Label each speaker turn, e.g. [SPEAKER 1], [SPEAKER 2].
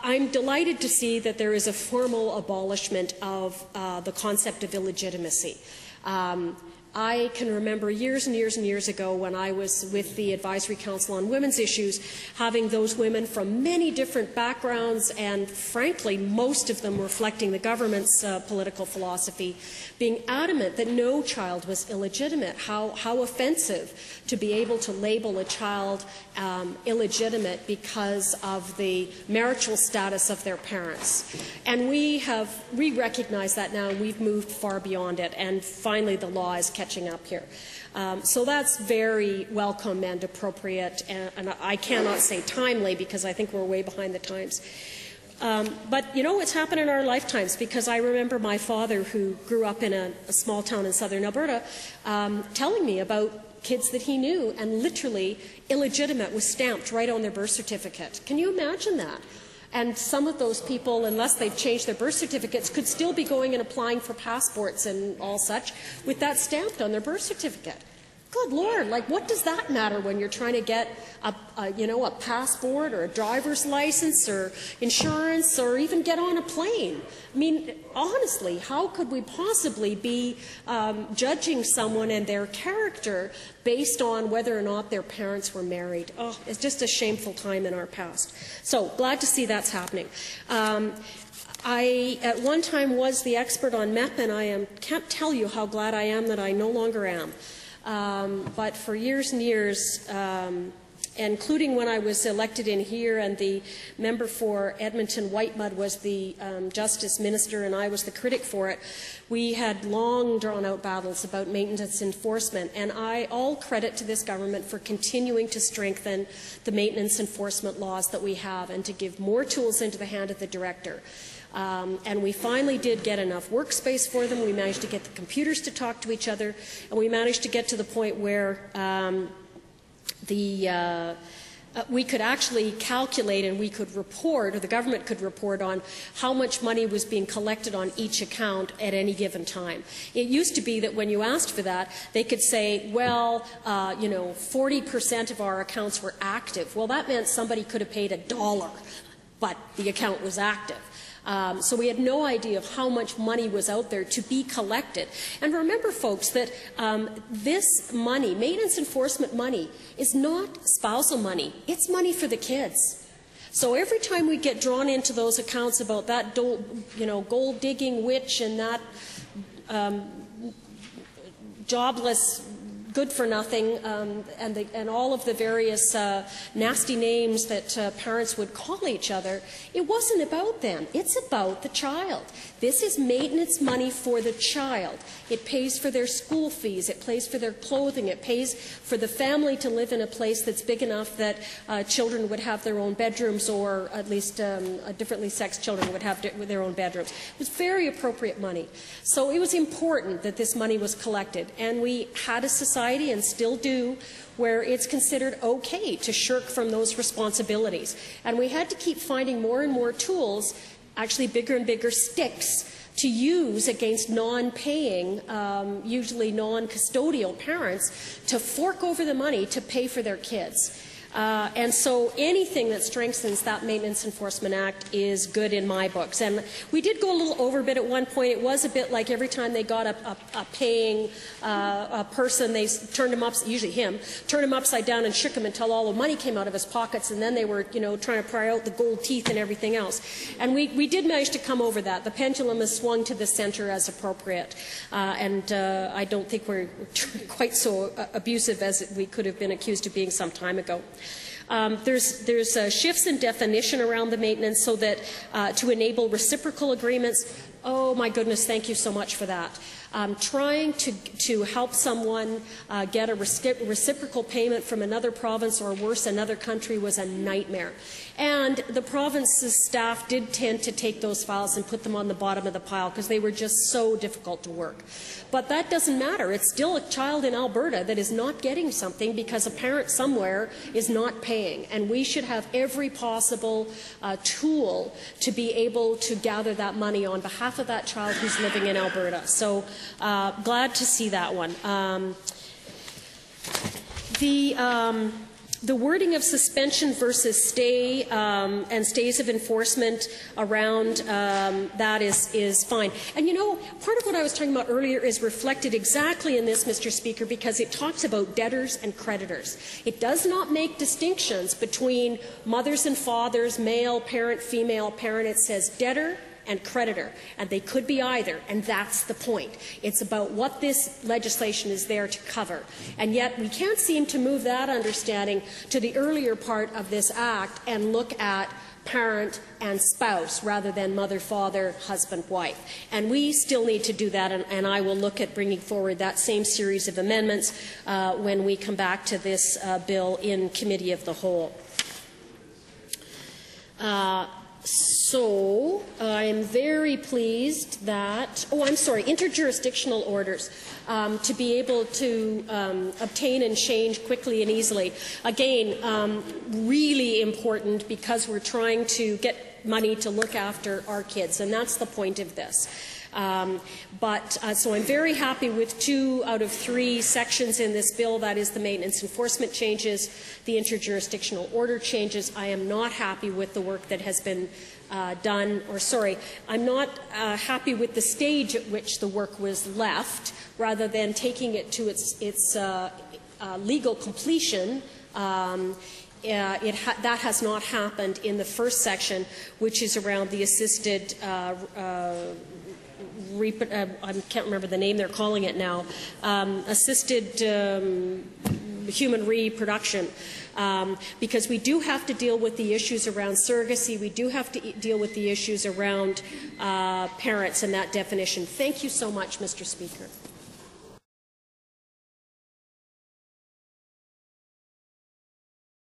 [SPEAKER 1] I'm delighted to see that there is a formal abolishment of the concept of illegitimacy. I can remember years and years and years ago when I was with the Advisory Council on Women's Issues, having those women from many different backgrounds and, frankly, most of them reflecting the government's political philosophy, being adamant that no child was illegitimate. How offensive to be able to label a child illegitimate because of the marital status of their parents. And we recognize that now, and we've moved far beyond it, and finally the law is catching up here. So that's very welcome and appropriate, and I cannot say timely because I think we're way behind the times. But you know, it's happened in our lifetimes, because I remember my father, who grew up in a small town in southern Alberta, telling me about kids that he knew, and literally illegitimate was stamped right on their birth certificate. Can you imagine that? And some of those people, unless they've changed their birth certificates, could still be going and applying for passports and all such with that stamped on their birth certificate. Good Lord, like, what does that matter when you're trying to get a passport or a driver's license or insurance or even get on a plane? I mean, honestly, how could we possibly be judging someone and their character based on whether or not their parents were married? Oh, it's just a shameful time in our past. So, glad to see that's happening. I, at one time, was the expert on MEP, and can't tell you how glad I am that I no longer am. But for years and years, including when I was elected in here and the member for Edmonton Whitemud was the Justice Minister and I was the critic for it, we had long drawn-out battles about maintenance enforcement. And all credit to this government for continuing to strengthen the maintenance enforcement laws that we have and to give more tools into the hand of the director. And we finally did get enough workspace for them. We managed to get the computers to talk to each other, and we managed to get to the point where we could actually calculate and we could report, or the government could report on how much money was being collected on each account at any given time. It used to be that when you asked for that, they could say, well, 40% of our accounts were active. Well, that meant somebody could have paid $1, but the account was active. So we had no idea of how much money was out there to be collected. And remember, folks, that this money, maintenance enforcement money, is not spousal money. It's money for the kids. So every time we get drawn into those accounts about that gold-digging witch and that jobless good-for-nothing and all of the various nasty names that parents would call each other, it wasn't about them. It's about the child. This is maintenance money for the child. It pays for their school fees. It pays for their clothing. It pays for the family to live in a place that's big enough that children would have their own bedrooms, or at least differently sexed children would have their own bedrooms. It was very appropriate money. So it was important that this money was collected. And we had a society, and still do, where it's considered okay to shirk from those responsibilities. And we had to keep finding more and more tools, actually bigger and bigger sticks, to use against non-paying, usually non-custodial parents, to fork over the money to pay for their kids. And so anything that strengthens that Maintenance Enforcement Act is good in my books. And we did go a little overbit at one point. It was a bit like every time they got a paying person, they turned him up, usually him, turned him upside down and shook him until all the money came out of his pockets, and then they were, trying to pry out the gold teeth and everything else. And we did manage to come over that. The pendulum has swung to the center as appropriate. And I don't think we're quite so abusive as we could have been accused of being some time ago. There's shifts in definition around the maintenance so that to enable reciprocal agreements. Oh my goodness, thank you so much for that. Trying to help someone get a reciprocal payment from another province, or worse, another country, was a nightmare. And the province's staff did tend to take those files and put them on the bottom of the pile because they were just so difficult to work. But that doesn't matter. It's still a child in Alberta that is not getting something because a parent somewhere is not paying. And we should have every possible tool to be able to gather that money on behalf of that child who's living in Alberta. So glad to see that one. The wording of suspension versus stay and stays of enforcement around that is fine. And you know, part of what I was talking about earlier is reflected exactly in this, Mr. Speaker, because it talks about debtors and creditors. It does not make distinctions between mothers and fathers, male parent, female parent. It says debtor and creditor, and they could be either, and that's the point. It's about what this legislation is there to cover. And yet we can't seem to move that understanding to the earlier part of this Act and look at parent and spouse rather than mother, father, husband, wife. And we still need to do that, and I will look at bringing forward that same series of amendments when we come back to this bill in Committee of the Whole. So I'm very pleased that, interjurisdictional orders to be able to obtain and change quickly and easily. Again, really important because we're trying to get money to look after our kids, and that's the point of this. So I'm very happy with 2 out of 3 sections in this bill. That is the maintenance enforcement changes, the interjurisdictional order changes. I am not happy with the work that has been done, I'm not happy with the stage at which the work was left, rather than taking it to its legal completion. That has not happened in the first section, which is around the assisted I can't remember the name they're calling it now, assisted human reproduction, because we do have to deal with the issues around surrogacy, we do have to deal with the issues around parents and that definition. Thank you so much, Mr. Speaker.